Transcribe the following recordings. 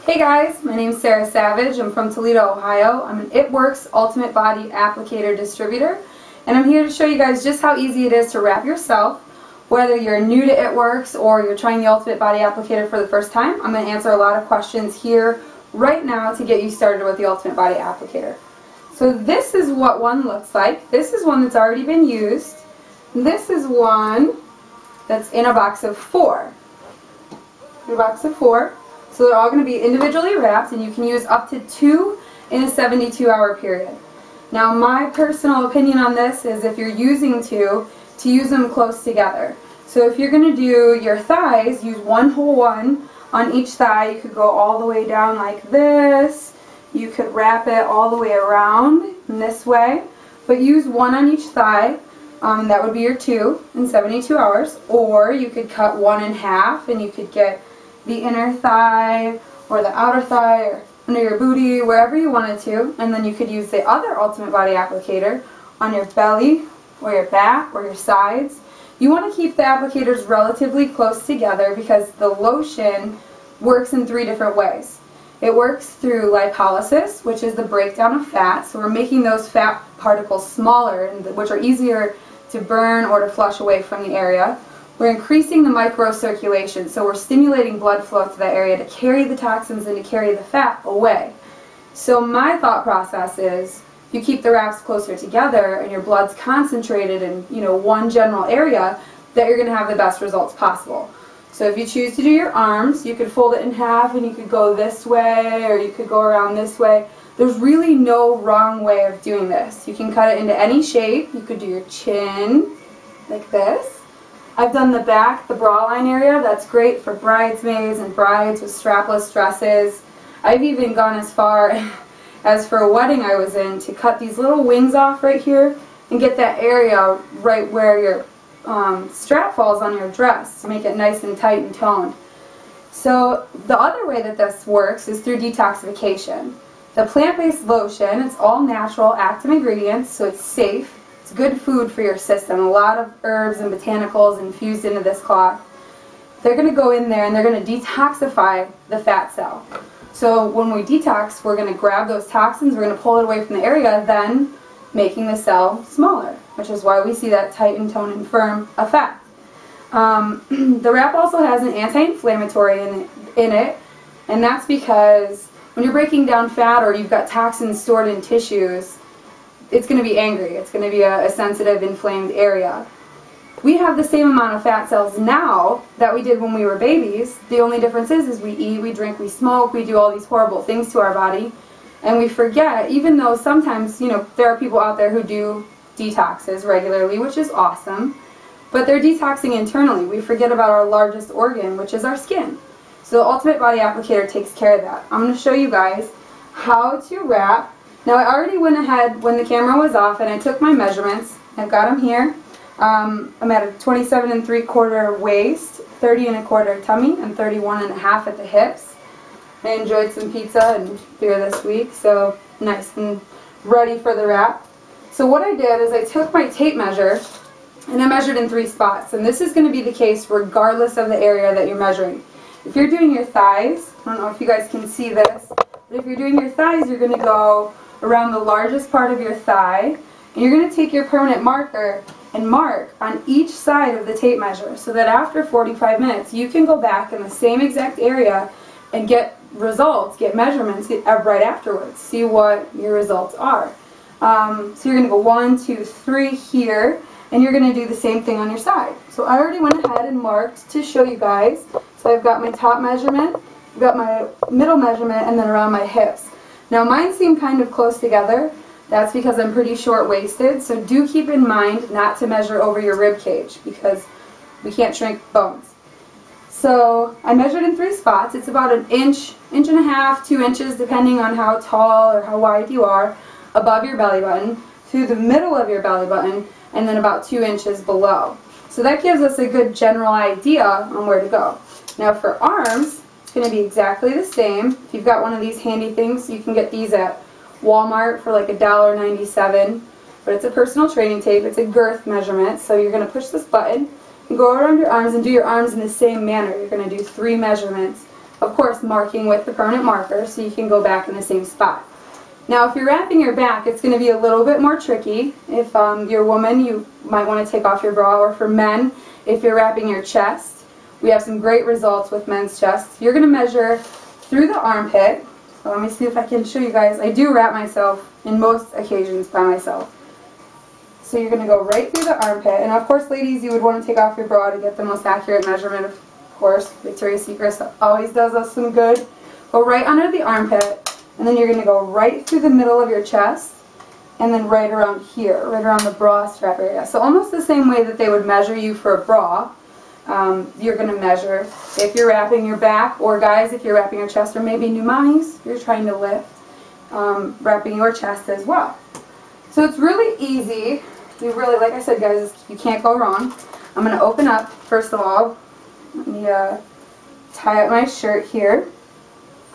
Hey guys, my name is Sarah Savage. I'm from Toledo, Ohio. I'm an It Works Ultimate Body Applicator distributor, and I'm here to show you guys just how easy it is to wrap yourself. Whether you're new to It Works or you're trying the Ultimate Body Applicator for the first time, I'm going to answer a lot of questions here right now to get you started with the Ultimate Body Applicator. So this is what one looks like. This is one that's already been used. This is one that's in a box of 4. So they're all going to be individually wrapped, and you can use up to 2 in a 72-hour period. Now my personal opinion on this is if you're using 2, to use them close together. So if you're going to do your thighs, use one whole one on each thigh. You could go all the way down like this. You could wrap it all the way around in this way, but use one on each thigh. That would be your 2 in 72 hours. Or you could cut one in half and you could get the inner thigh or the outer thigh or under your booty, wherever you wanted to, and then you could use the other Ultimate Body Applicator on your belly or your back or your sides. You want to keep the applicators relatively close together because the lotion works in 3 different ways. It works through lipolysis, which is the breakdown of fat, so we're making those fat particles smaller, which are easier to burn or to flush away from the area. We're increasing the microcirculation, so we're stimulating blood flow to that area to carry the toxins and to carry the fat away. So my thought process is, if you keep the wraps closer together and your blood's concentrated in one general area, that you're going to have the best results possible. So if you choose to do your arms, you could fold it in half and you could go this way or you could go around this way. There's really no wrong way of doing this. You can cut it into any shape. You could do your chin like this. I've done the back, the bra line area. That's great for bridesmaids and brides with strapless dresses. I've even gone as far as for a wedding I was in to cut these little wings off right here and get that area right where your strap falls on your dress to make it nice and tight and toned. So the other way that this works is through detoxification. The plant-based lotion, it's all natural active ingredients, so it's safe. It's good food for your system. A lot of herbs and botanicals infused into this cloth. They're going to go in there and they're going to detoxify the fat cell. So when we detox, we're going to grab those toxins, we're going to pull it away from the area, then making the cell smaller, which is why we see that tight and toned and firm effect. The wrap also has an anti-inflammatory in it, and that's because when you're breaking down fat or you've got toxins stored in tissues, it's going to be angry. It's going to be a sensitive, inflamed area. We have the same amount of fat cells now that we did when we were babies. The only difference is we eat, we drink, we smoke, we do all these horrible things to our body, and we forget, even though sometimes, there are people out there who do detoxes regularly, which is awesome, but they're detoxing internally. We forget about our largest organ, which is our skin. So the Ultimate Body Applicator takes care of that. I'm going to show you guys how to wrap. Now I already went ahead when the camera was off and I took my measurements. I've got them here. I'm at a 27 3/4 waist, 30 1/4 tummy, and 31 1/2 at the hips. I enjoyed some pizza and beer this week, so nice and ready for the wrap. So what I did is I took my tape measure and I measured in 3 spots, and this is going to be the case regardless of the area that you're measuring. If you're doing your thighs, I don't know if you guys can see this, but if you're doing your thighs, you're going to go around the largest part of your thigh, and you're going to take your permanent marker and mark on each side of the tape measure so that after 45 minutes you can go back in the same exact area and get results, get measurements right afterwards, see what your results are. So you're going to go 1, 2, 3 here, and you're going to do the same thing on your side. So I already went ahead and marked to show you guys. So I've got my top measurement, I've got my middle measurement, and then around my hips. Now mine seem kind of close together. That's because I'm pretty short-waisted, so do keep in mind not to measure over your rib cage because we can't shrink bones. So I measured in 3 spots. It's about an inch, inch and a half, 2 inches, depending on how tall or how wide you are, above your belly button, through the middle of your belly button, and then about 2 inches below. So that gives us a good general idea on where to go. Now for arms, it's going to be exactly the same. If you've got one of these handy things, you can get these at Walmart for like $1.97, but it's a personal training tape. It's a girth measurement, so you're going to push this button and go around your arms and do your arms in the same manner. You're going to do 3 measurements Of course, marking with the permanent marker so you can go back in the same spot. Now, if you're wrapping your back, it's going to be a little bit more tricky. If you're a woman, you might want to take off your bra, or for men, if you're wrapping your chest, we have some great results with men's chests. You're going to measure through the armpit. So let me see if I can show you guys. I do wrap myself in most occasions by myself. So you're going to go right through the armpit. And of course, ladies, you would want to take off your bra to get the most accurate measurement. Of course, Victoria's Secret always does us some good. Go right under the armpit. And then you're going to go right through the middle of your chest, and then right around here, right around the bra strap area. So almost the same way that they would measure you for a bra, you're going to measure if you're wrapping your back, or guys, if you're wrapping your chest, or maybe new mommies, you're trying to lift, wrapping your chest as well. So it's really easy. You really, like I said, guys, you can't go wrong. I'm going to open up, first of all, let me tie up my shirt here.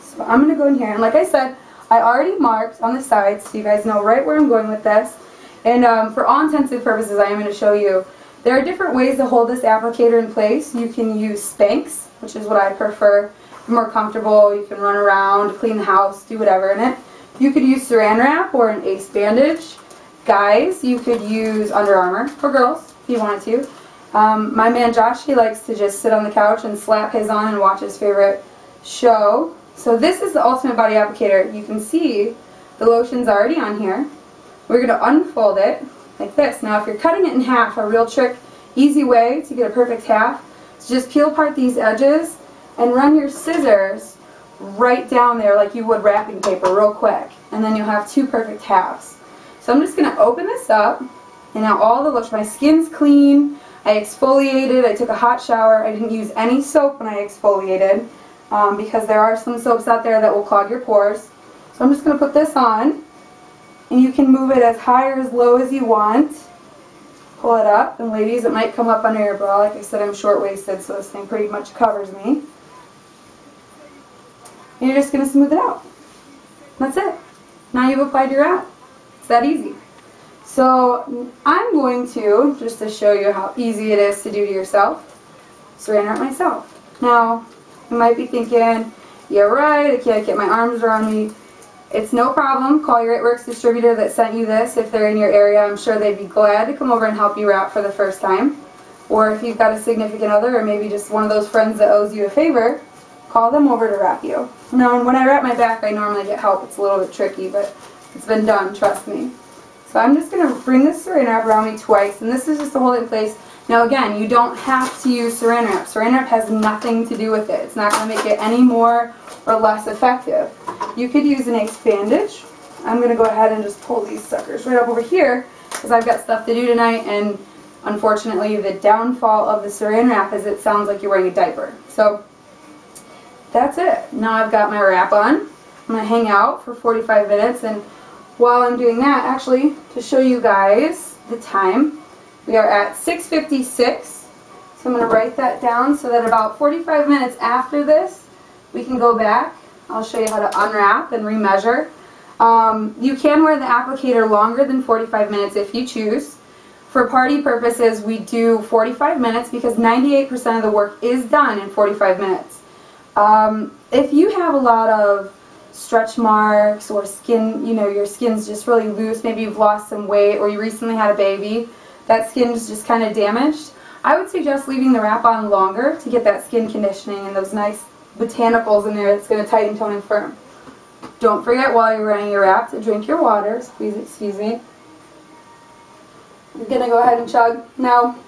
So I'm going to go in here, and like I said, I already marked on the sides so you guys know right where I'm going with this. And for all intensive purposes, I am going to show you there are different ways to hold this applicator in place. You can use Spanx, which is what I prefer. If you're more comfortable, you can run around, clean the house, do whatever in it. You could use Saran wrap or an ace bandage. Guys, you could use Under Armour, or girls, if you wanted to. My man Josh, he likes to just sit on the couch and slap his on and watch his favorite show. So this is the Ultimate Body Applicator. You can see the lotion's already on here. We're going to unfold it like this. Now if you're cutting it in half, a real trick, easy way to get a perfect half is just peel apart these edges and run your scissors right down there like you would wrapping paper real quick. And then you'll have two perfect halves. So I'm just going to open this up, and now all the lotion, my skin's clean, I exfoliated, I took a hot shower, I didn't use any soap when I exfoliated. Because there are some soaps out there that will clog your pores. So I'm just going to put this on, and you can move it as high or as low as you want. Pull it up, and ladies, it might come up under your bra. Like I said, I'm short-waisted, so this thing pretty much covers me. And you're just going to smooth it out. That's it. Now you've applied your wrap. It's that easy. So I'm going to, just to show you how easy it is to do to yourself, saran wrap myself. Now, you might be thinking, yeah, right, I can't get my arms around me. It's no problem. Call your It Works distributor that sent you this. If they're in your area, I'm sure they'd be glad to come over and help you wrap for the first time. Or if you've got a significant other, or maybe just one of those friends that owes you a favor, call them over to wrap you. Now, when I wrap my back, I normally get help. It's a little bit tricky, but it's been done, trust me. So I'm just going to bring this saran wrap around me twice, and this is just to hold it in place. Now again, you don't have to use saran wrap. Saran wrap has nothing to do with it. It's not going to make it any more or less effective. You could use an ace bandage. I'm going to go ahead and just pull these suckers right up over here because I've got stuff to do tonight, and unfortunately the downfall of the saran wrap is it sounds like you're wearing a diaper. So that's it. Now I've got my wrap on. I'm going to hang out for 45 minutes, and while I'm doing that, actually, to show you guys the time, we are at 6:56, so I'm going to write that down so that about 45 minutes after this, we can go back. I'll show you how to unwrap and remeasure. You can wear the applicator longer than 45 minutes if you choose. For party purposes, we do 45 minutes because 98% of the work is done in 45 minutes. If you have a lot of stretch marks or skin, you know, your skin's just really loose, maybe you've lost some weight or you recently had a baby, that skin's just kind of damaged, I would suggest leaving the wrap on longer to get that skin conditioning and those nice botanicals in there that's going to tighten, tone, and firm. Don't forget while you're running your wrap to drink your water. Please excuse me. I'm going to go ahead and chug. Now,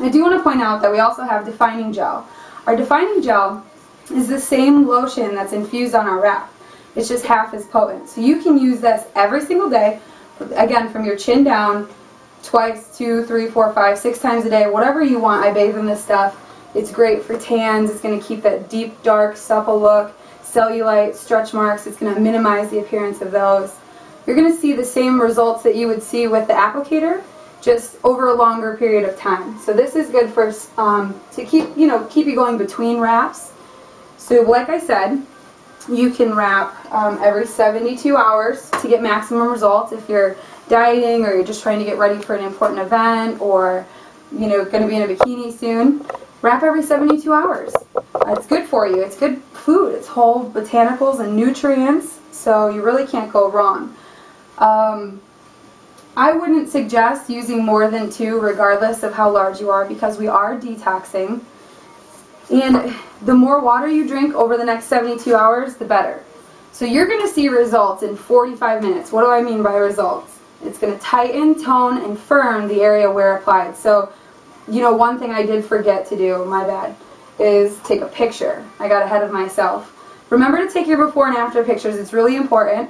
I do want to point out that we also have defining gel. Our defining gel is the same lotion that's infused on our wrap. It's just half as potent. So you can use this every single day, again, from your chin down, twice, 2, 3, 4, 5, 6 times a day, whatever you want. I bathe in this stuff. It's great for tans. It's going to keep that deep, dark, supple look. Cellulite, stretch marks, it's going to minimize the appearance of those. You're going to see the same results that you would see with the applicator, just over a longer period of time. So this is good for to keep you going between wraps. So like I said, you can wrap every 72 hours to get maximum results if you're dieting or you're just trying to get ready for an important event or going to be in a bikini soon. wrap every 72 hours. It's good for you. It's good food. It's whole botanicals and nutrients, so you really can't go wrong. I wouldn't suggest using more than 2 regardless of how large you are, because we are detoxing. And the more water you drink over the next 72 hours, the better. So you're going to see results in 45 minutes. What do I mean by results? It's going to tighten, tone, and firm the area where applied. So, you know, one thing I did forget to do, my bad, is take a picture. I got ahead of myself. Remember to take your before and after pictures. It's really important.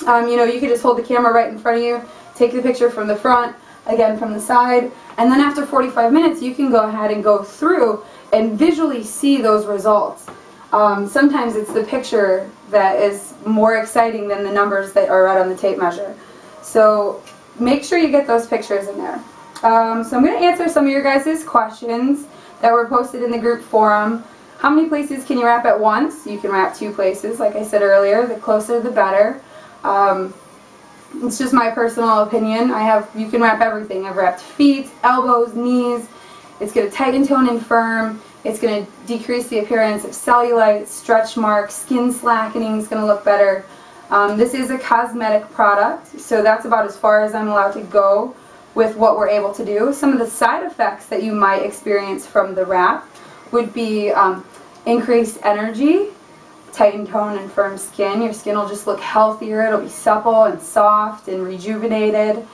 You know, you could just hold the camera right in front of you, take the picture from the front, again from the side, and then after 45 minutes you can go ahead and go through and visually see those results. Sometimes it's the picture that is more exciting than the numbers that are right on the tape measure. So make sure you get those pictures in there. So I'm going to answer some of your guys' questions that were posted in the group forum. How many places can you wrap at once? You can wrap 2 places, like I said earlier. The closer the better. It's just my personal opinion. You can wrap everything. I've wrapped feet, elbows, knees. It's going to tighten, tone, and firm. It's going to decrease the appearance of cellulite, stretch marks, skin slackening is going to look better. This is a cosmetic product, so that's about as far as I'm allowed to go with what we're able to do. Some of the side effects that you might experience from the wrap would be increased energy, tighten, tone, and firm skin. Your skin will just look healthier. It'll be supple and soft and rejuvenated.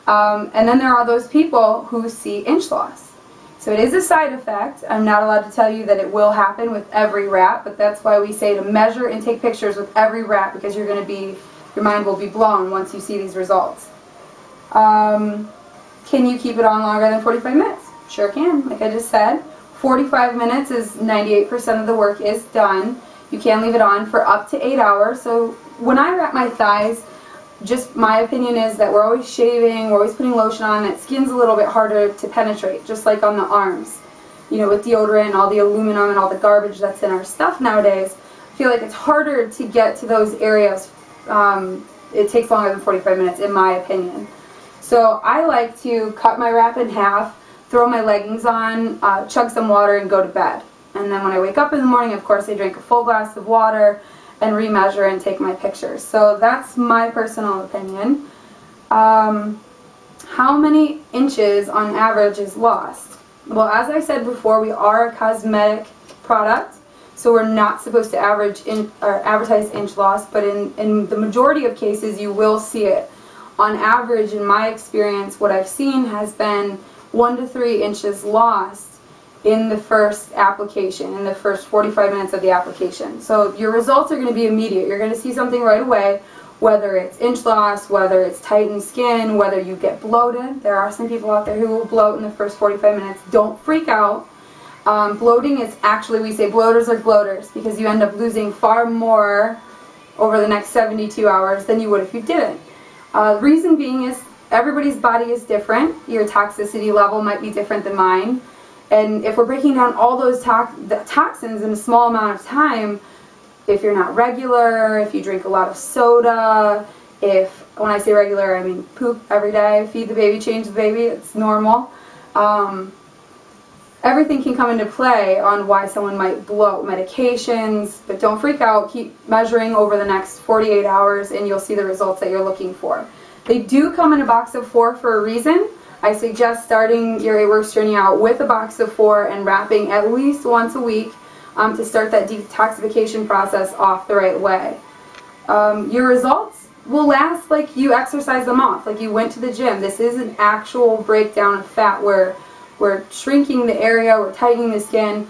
And then there are those people who see inch loss. So it is a side effect. I'm not allowed to tell you that it will happen with every wrap, but that's why we say to measure and take pictures with every wrap, because your mind will be blown once you see these results. Can you keep it on longer than 45 minutes? Sure can. Like I just said, 45 minutes is 98% of the work is done. You can leave it on for up to 8 hours. So when I wrap my thighs, just my opinion is that we're always shaving, we're always putting lotion on, that skin's a little bit harder to penetrate, just like on the arms. You know, with deodorant, all the aluminum and all the garbage that's in our stuff nowadays, I feel like it's harder to get to those areas. It takes longer than 45 minutes, in my opinion. So I like to cut my wrap in half, throw my leggings on, chug some water, and go to bed. And then when I wake up in the morning, of course, I drink a full glass of water and remeasure and take my pictures. So that's my personal opinion. How many inches on average is lost? Well, as I said before, we are a cosmetic product, so we're not supposed to advertise inch loss, but in the majority of cases you will see it. On average, in my experience, what I've seen has been 1 to 3 inches lost in the first application, in the first 45 minutes of the application. So your results are going to be immediate. You're going to see something right away, whether it's inch loss, whether it's tightened skin, whether you get bloated. There are some people out there who will bloat in the first 45 minutes. Don't freak out. Bloating is actually, we say bloaters are gloaters, because you end up losing far more over the next 72 hours than you would if you didn't. The reason being is everybody's body is different. Your toxicity level might be different than mine. And if we're breaking down all those toxins in a small amount of time, if you're not regular, if you drink a lot of soda, when I say regular, I mean poop every day, feed the baby, change the baby, it's normal. Everything can come into play on why someone might bloat. Medications, but don't freak out. Keep measuring over the next 48 hours and you'll see the results that you're looking for. They do come in a box of 4 for a reason. I suggest starting your 8 Works journey out with a box of 4 and wrapping at least once a week to start that detoxification process off the right way. Your results will last like you exercise them off, like you went to the gym. This is an actual breakdown of fat where we're shrinking the area, we're tightening the skin.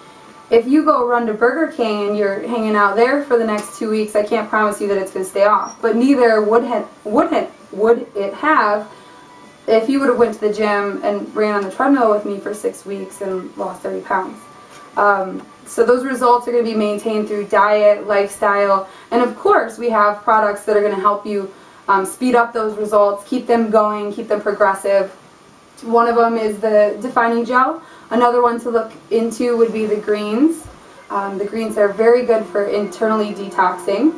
If you go run to Burger King and you're hanging out there for the next 2 weeks, I can't promise you that it's going to stay off. But neither would it have if you would have went to the gym and ran on the treadmill with me for 6 weeks and lost 30 pounds. So those results are going to be maintained through diet, lifestyle, and of course we have products that are going to help you speed up those results, keep them going, keep them progressive. One of them is the defining gel. Another one to look into would be the greens. The greens are very good for internally detoxing.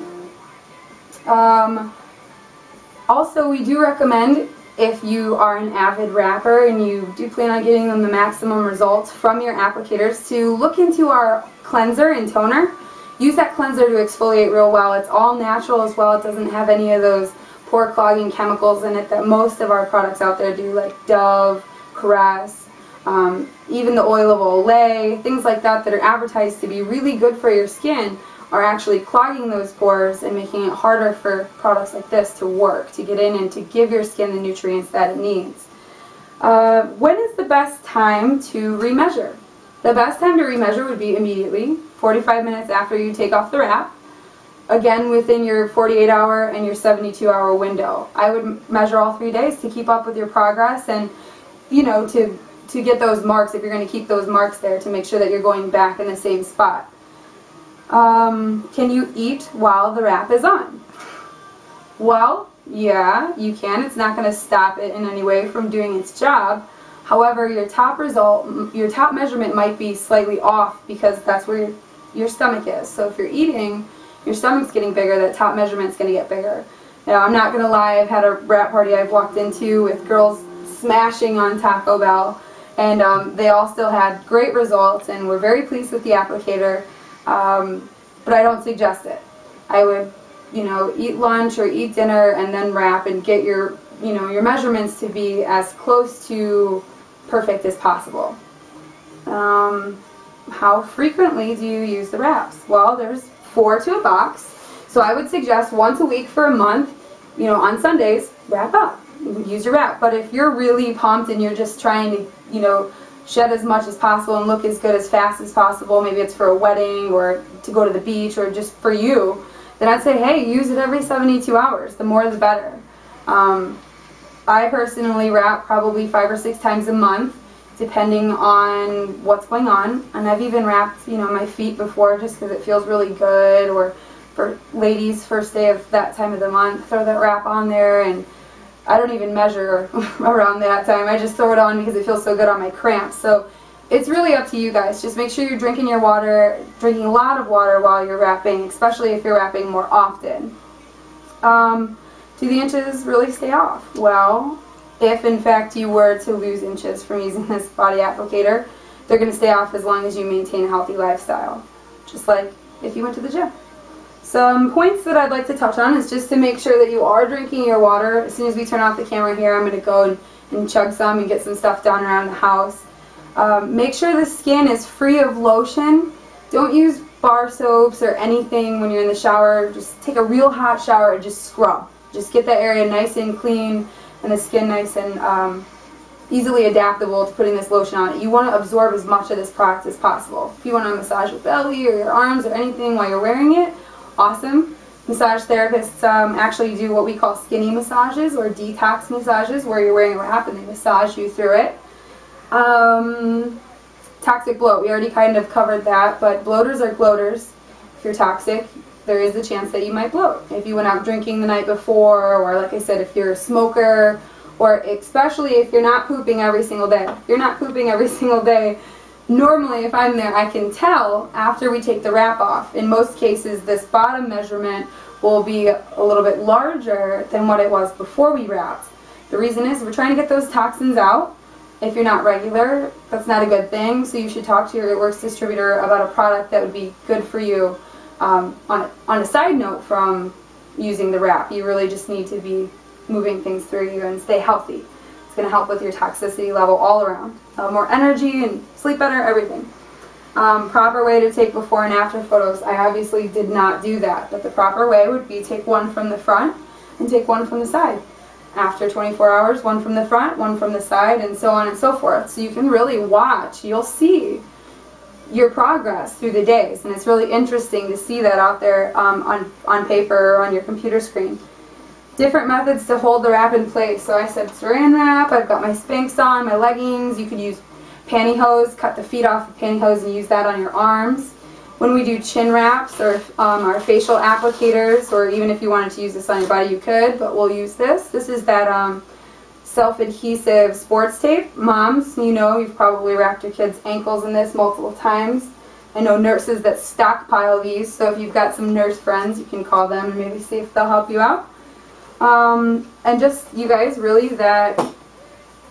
Also, we do recommend if you are an avid wrapper and you do plan on getting them the maximum results from your applicators, to look into our cleanser and toner. Use that cleanser to exfoliate real well. It's all natural as well. It doesn't have any of those pore clogging chemicals in it that most of our products out there do, like Dove, Caress, even the oil of Olay, things like that that are advertised to be really good for your skin are actually clogging those pores and making it harder for products like this to work, to get in and to give your skin the nutrients that it needs. When is the best time to remeasure? The best time to remeasure would be immediately, 45 minutes after you take off the wrap. Again, within your 48-hour and your 72-hour window. I would measure all 3 days to keep up with your progress and, you know, to get those marks, if you're going to keep those marks there, to make sure that you're going back in the same spot. Can you eat while the wrap is on? Well, yeah, you can. It's not going to stop it in any way from doing its job. However, your top measurement might be slightly off because that's where your stomach is. So if you're eating, your stomach's getting bigger, that top measurement's going to get bigger. Now, I'm not going to lie, I've had a wrap party I've walked into with girls smashing on Taco Bell, and they all still had great results and were very pleased with the applicator, but I don't suggest it. I would, you know, eat lunch or eat dinner and then wrap and get your, you know, your measurements to be as close to perfect as possible. How frequently do you use the wraps? Well, there's 4 to a box, so I would suggest once a week for a month. You know, on Sundays, wrap up, use your wrap. But if you're really pumped and you're just trying to, you know, shed as much as possible and look as good as fast as possible, maybe it's for a wedding or to go to the beach or just for you, then I'd say, hey, use it every 72 hours. The more the better. I personally wrap probably 5 or 6 times a month, depending on what's going on. And I've even wrapped, you know, my feet before just because it feels really good, or for ladies, first day of that time of the month, throw that wrap on there, and I don't even measure around that time. I just throw it on because it feels so good on my cramps. So it's really up to you guys. Just make sure you're drinking your water, drinking a lot of water while you're wrapping, especially if you're wrapping more often. Do the inches really stay off? Well, if in fact you were to lose inches from using this body applicator, they're going to stay off as long as you maintain a healthy lifestyle, just like if you went to the gym. Some points that I'd like to touch on is just to make sure that you are drinking your water. As soon as we turn off the camera here, I'm going to go and chug some and get some stuff done around the house. Make sure the skin is free of lotion. Don't use bar soaps or anything when you're in the shower. Just take a real hot shower and just scrub. Just get that area nice and clean and the skin nice and easily adaptable to putting this lotion on it. You want to absorb as much of this product as possible. If you want to massage your belly or your arms or anything while you're wearing it, awesome. Massage therapists actually do what we call skinny massages or detox massages, where you're wearing a wrap and they massage you through it. Toxic bloat, we already kind of covered that, but bloaters are gloaters. If you're toxic, there is a chance that you might bloat. If you went out drinking the night before, or like I said, if you're a smoker, or especially if you're not pooping every single day. If you're not pooping every single day, normally if I'm there, I can tell after we take the wrap off. In most cases, this bottom measurement will be a little bit larger than what it was before we wrapped. The reason is we're trying to get those toxins out. If you're not regular, that's not a good thing, so you should talk to your works distributor about a product that would be good for you. On a side note from using the wrap, you really just need to be moving things through you and stay healthy. It's going to help with your toxicity level all around. More energy and sleep better, everything. Proper way to take before and after photos. I obviously did not do that, but the proper way would be take one from the front and take one from the side. After 24 hours, one from the front, one from the side, and so on and so forth. So you can really watch. You'll see your progress through the days, and it's really interesting to see that out there on paper or on your computer screen. Different methods to hold the wrap in place. So I said saran wrap, I've got my Spanx on, my leggings. You could use pantyhose, cut the feet off of pantyhose and use that on your arms. When we do chin wraps or our facial applicators, or even if you wanted to use this on your body, you could, but we'll use this. This is that self-adhesive sports tape. Moms, you know, you've probably wrapped your kids' ankles in this multiple times. I know nurses that stockpile these, so if you've got some nurse friends, you can call them and maybe see if they'll help you out. And just, you guys, really that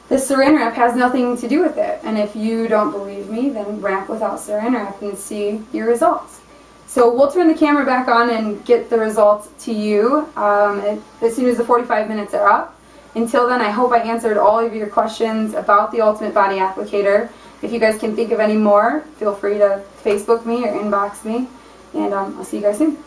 this saran wrap has nothing to do with it. And if you don't believe me, then wrap without saran wrap and see your results. So we'll turn the camera back on and get the results to you as soon as the 45 minutes are up. Until then, I hope I answered all of your questions about the Ultimate Body Applicator. If you guys can think of any more, feel free to Facebook me or inbox me. And I'll see you guys soon.